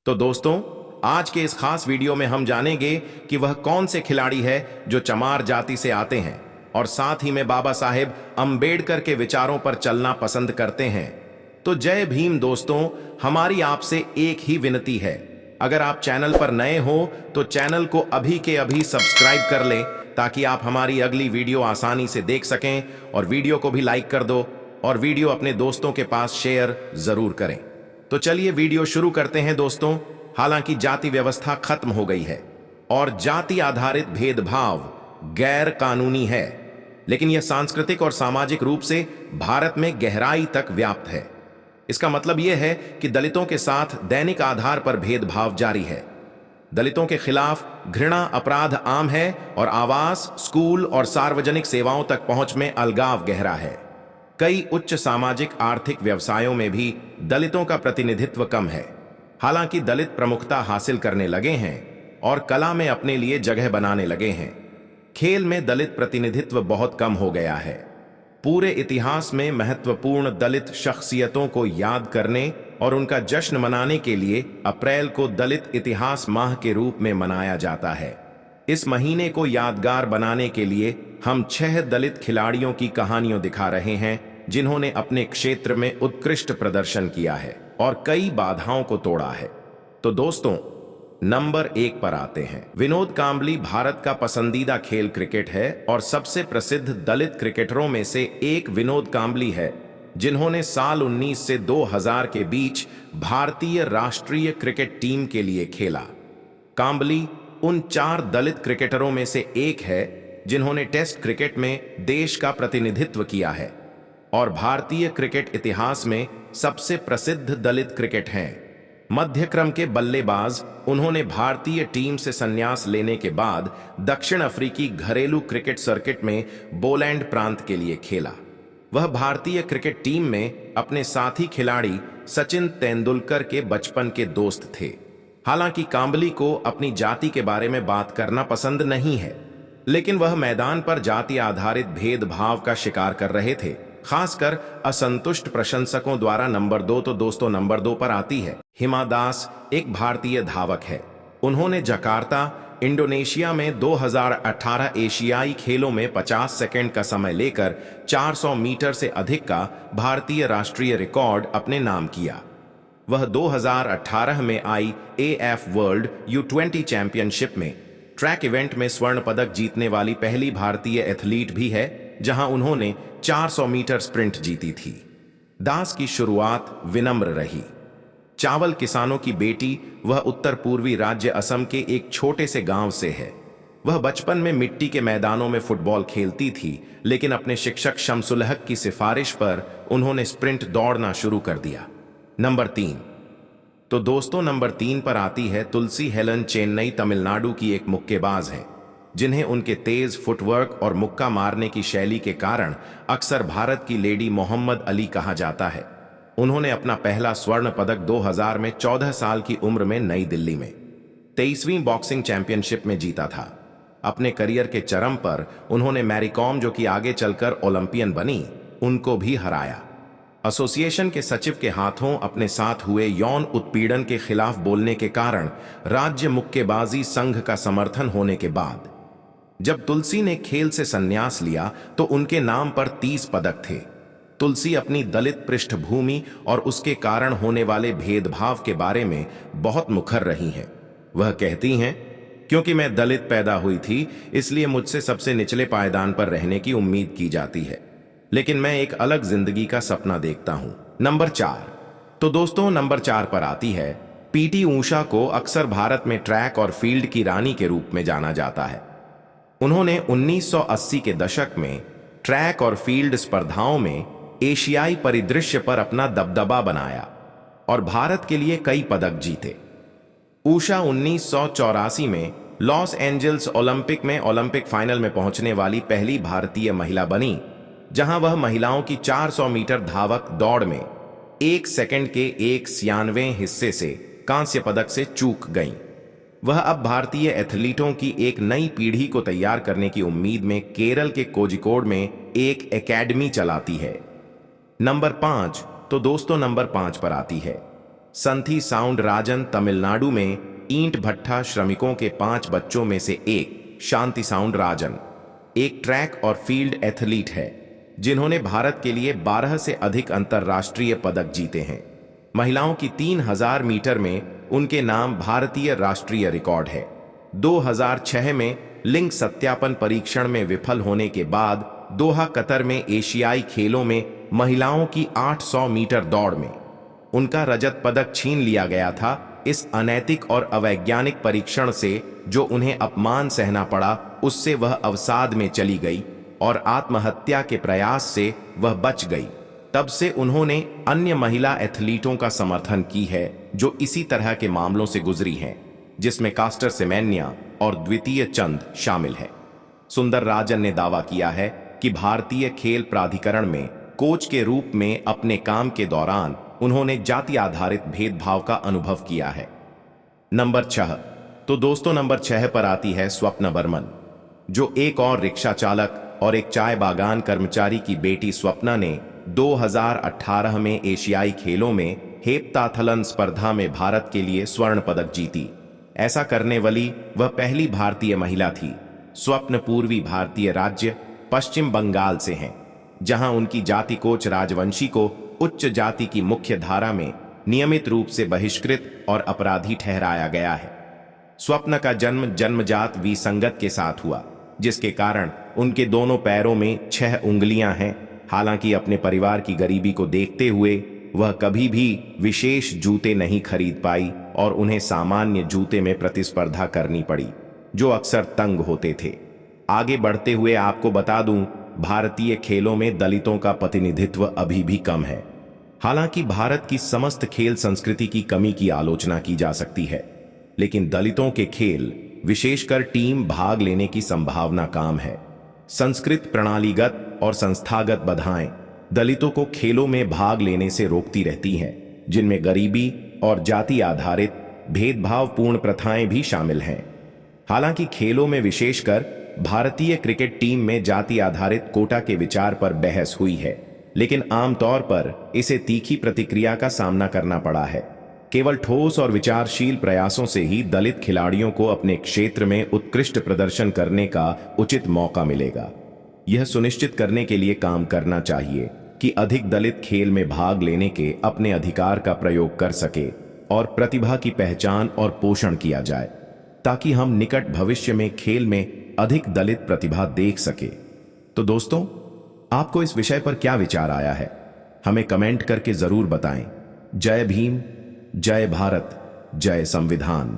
तो दोस्तों, आज के इस खास वीडियो में हम जानेंगे कि वह कौन से खिलाड़ी है जो चमार जाति से आते हैं और साथ ही में बाबा साहेब अंबेडकर के विचारों पर चलना पसंद करते हैं। तो जय भीम दोस्तों, हमारी आपसे एक ही विनती है, अगर आप चैनल पर नए हो तो चैनल को अभी के अभी सब्सक्राइब कर लें ताकि आप हमारी अगली वीडियो आसानी से देख सकें, और वीडियो को भी लाइक कर दो और वीडियो अपने दोस्तों के पास शेयर जरूर करें। तो चलिए वीडियो शुरू करते हैं दोस्तों। हालांकि जाति व्यवस्था खत्म हो गई है और जाति आधारित भेदभाव गैर कानूनी है, लेकिन यह सांस्कृतिक और सामाजिक रूप से भारत में गहराई तक व्याप्त है। इसका मतलब यह है कि दलितों के साथ दैनिक आधार पर भेदभाव जारी है। दलितों के खिलाफ घृणा अपराध आम है और आवास, स्कूल और सार्वजनिक सेवाओं तक पहुंच में अलगाव गहरा है। कई उच्च सामाजिक आर्थिक व्यवसायों में भी दलितों का प्रतिनिधित्व कम है। हालांकि दलित प्रमुखता हासिल करने लगे हैं और कला में अपने लिए जगह बनाने लगे हैं। खेल में दलित प्रतिनिधित्व बहुत कम हो गया है। पूरे इतिहास में महत्वपूर्ण दलित शख्सियतों को याद करने और उनका जश्न मनाने के लिए अप्रैल को दलित इतिहास माह के रूप में मनाया जाता है। इस महीने को यादगार बनाने के लिए हम 6 दलित खिलाड़ियों की कहानियां दिखा रहे हैं जिन्होंने अपने क्षेत्र में उत्कृष्ट प्रदर्शन किया है और कई बाधाओं को तोड़ा है। तो दोस्तों, नंबर 1 पर आते हैं। विनोद कांबली भारत का पसंदीदा खेल क्रिकेट है और सबसे प्रसिद्ध दलित क्रिकेटरों में से एक विनोद कांबली है, जिन्होंने साल 19 से 2000 के बीच भारतीय राष्ट्रीय क्रिकेट टीम के लिए खेला। कांबली उन 4 दलित क्रिकेटरों में से एक है जिन्होंने टेस्ट क्रिकेट में देश का प्रतिनिधित्व किया है और भारतीय क्रिकेट इतिहास में सबसे प्रसिद्ध दलित क्रिकेट हैं। मध्य क्रम के बल्लेबाज, उन्होंने भारतीय टीम से संन्यास लेने के बाद दक्षिण अफ्रीकी घरेलू क्रिकेट सर्किट में बोलैंड प्रांत के लिए खेला। वह भारतीय क्रिकेट टीम में अपने साथी खिलाड़ी सचिन तेंदुलकर के बचपन के दोस्त थे। हालांकि कांबली को अपनी जाति के बारे में बात करना पसंद नहीं है, लेकिन वह मैदान पर जाति आधारित भेदभाव का शिकार कर रहे थे, खासकर असंतुष्ट प्रशंसकों द्वारा। नंबर 2 तो दोस्तों, नंबर 2 पर आती है हिमा दास, एक भारतीय धावक है। उन्होंने जकार्ता, इंडोनेशिया में 2018 एशियाई खेलों में 50 सेकंड का समय लेकर 400 मीटर से अधिक का भारतीय राष्ट्रीय रिकॉर्ड अपने नाम किया। वह 2018 में आई AF वर्ल्ड U20 चैंपियनशिप में ट्रैक इवेंट में स्वर्ण पदक जीतने वाली पहली भारतीय एथलीट भी है, जहां उन्होंने 400 मीटर स्प्रिंट जीती थी। दास की शुरुआत विनम्र रही। चावल किसानों की बेटी, वह उत्तर पूर्वी राज्य असम के एक छोटे से गांव से है। वह बचपन में मिट्टी के मैदानों में फुटबॉल खेलती थी, लेकिन अपने शिक्षक शमसुल हक की सिफारिश पर उन्होंने स्प्रिंट दौड़ना शुरू कर दिया। नंबर 3 तो दोस्तों, नंबर 3 पर आती है तुलसी हेलन। चेन्नई, तमिलनाडु की एक मुक्केबाज है, जिन्हें उनके तेज फुटवर्क और मुक्का मारने की शैली के कारण अक्सर भारत की लेडी मोहम्मद अली कहा जाता है। उन्होंने अपना पहला स्वर्ण पदक 2000 में 14 साल की उम्र में नई दिल्ली में 23वीं बॉक्सिंग चैंपियनशिप में जीता था। अपने करियर के चरम पर उन्होंने मैरी कॉम, जो कि आगे चलकर ओलंपियन बनी, उनको भी हराया। एसोसिएशन के सचिव के हाथों अपने साथ हुए यौन उत्पीड़न के खिलाफ बोलने के कारण राज्य मुक्केबाजी संघ का समर्थन होने के बाद जब तुलसी ने खेल से संन्यास लिया तो उनके नाम पर 30 पदक थे। तुलसी अपनी दलित पृष्ठभूमि और उसके कारण होने वाले भेदभाव के बारे में बहुत मुखर रही हैं। वह कहती हैं, क्योंकि मैं दलित पैदा हुई थी, इसलिए मुझसे सबसे निचले पायदान पर रहने की उम्मीद की जाती है, लेकिन मैं एक अलग जिंदगी का सपना देखता हूं। नंबर 4 तो दोस्तों, नंबर 4 पर आती है PT ऊषा को अक्सर भारत में ट्रैक और फील्ड की रानी के रूप में जाना जाता है। उन्होंने 1980 के दशक में ट्रैक और फील्ड स्पर्धाओं में एशियाई परिदृश्य पर अपना दबदबा बनाया और भारत के लिए कई पदक जीते। ऊषा 1984 में लॉस एंजल्स ओलंपिक में ओलंपिक फाइनल में पहुंचने वाली पहली भारतीय महिला बनी, जहां वह महिलाओं की 400 मीटर धावक दौड़ में 1 सेकंड के 1/96वें हिस्से से कांस्य पदक से चूक गईं। वह अब भारतीय एथलीटों की एक नई पीढ़ी को तैयार करने की उम्मीद में केरल के कोझिकोड में एक एकेडमी चलाती है। नंबर 5 तो दोस्तों, नंबर 5 पर आती है संथी साउंड राजन तमिलनाडु में ईंट भट्ठा श्रमिकों के 5 बच्चों में से एक शांति साउंड राजन एक ट्रैक और फील्ड एथलीट है जिन्होंने भारत के लिए 12 से अधिक अंतर्राष्ट्रीय पदक जीते हैं। महिलाओं की 3000 मीटर में उनके नाम भारतीय राष्ट्रीय रिकॉर्ड है। 2006 में लिंग सत्यापन परीक्षण में विफल होने के बाद दोहा कतर में एशियाई खेलों में महिलाओं की 800 मीटर दौड़ में उनका रजत पदक छीन लिया गया था। इस अनैतिक और अवैज्ञानिक परीक्षण से जो उन्हें अपमान सहना पड़ा, उससे वह अवसाद में चली गई और आत्महत्या के प्रयास से वह बच गई। तब से उन्होंने अन्य महिला एथलीटों का समर्थन की है जो इसी तरह के मामलों से गुजरी हैं, जिसमें कास्टर सेमेन्या और द्वितीय चंद शामिल है। सुंदर राजन ने दावा किया है कि भारतीय खेल प्राधिकरण में कोच के रूप में अपने काम के दौरान उन्होंने जाति आधारित भेदभाव का अनुभव किया है। नंबर 6। तो दोस्तों, नंबर 6 पर आती है स्वप्ना बर्मन, जो एक और रिक्शा चालक और एक चाय बागान कर्मचारी की बेटी स्वप्ना ने 2018 में एशियाई खेलों में हेप्ताथलन स्पर्धा में भारत के लिए स्वर्ण पदक जीती। ऐसा करने वाली वह पहली भारतीय महिला थी। स्वप्न पूर्वी भारतीय राज्य पश्चिम बंगाल से हैं, जहां उनकी जाति कोच राजवंशी को उच्च जाति की मुख्य धारा में नियमित रूप से बहिष्कृत और अपराधी ठहराया गया है। स्वप्न का जन्म जन्मजात विसंगत के साथ हुआ, जिसके कारण उनके दोनों पैरों में 6 उंगलियां हैं। हालांकि अपने परिवार की गरीबी को देखते हुए वह कभी भी विशेष जूते नहीं खरीद पाई और उन्हें सामान्य जूते में प्रतिस्पर्धा करनी पड़ी, जो अक्सर तंग होते थे। आगे बढ़ते हुए आपको बता दूं, भारतीय खेलों में दलितों का प्रतिनिधित्व अभी भी कम है। हालांकि भारत की समस्त खेल संस्कृति की कमी की आलोचना की जा सकती है, लेकिन दलितों के खेल, विशेषकर टीम भाग लेने की संभावना कम है। संस्कृत प्रणालीगत और संस्थागत बाधाएं दलितों को खेलों में भाग लेने से रोकती रहती हैं, जिनमें गरीबी और जाति आधारित भेदभावपूर्ण प्रथाएं भी शामिल हैं। हालांकि खेलों में, विशेषकर भारतीय क्रिकेट टीम में जाति आधारित कोटा के विचार पर बहस हुई है, लेकिन आमतौर पर इसे तीखी प्रतिक्रिया का सामना करना पड़ा है। केवल ठोस और विचारशील प्रयासों से ही दलित खिलाड़ियों को अपने क्षेत्र में उत्कृष्ट प्रदर्शन करने का उचित मौका मिलेगा। यह सुनिश्चित करने के लिए काम करना चाहिए कि अधिक दलित खेल में भाग लेने के अपने अधिकार का प्रयोग कर सके और प्रतिभा की पहचान और पोषण किया जाए, ताकि हम निकट भविष्य में खेल में अधिक दलित प्रतिभा देख सके। तो दोस्तों, आपको इस विषय पर क्या विचार आया है, हमें कमेंट करके जरूर बताएं। जय भीम, जय भारत, जय संविधान।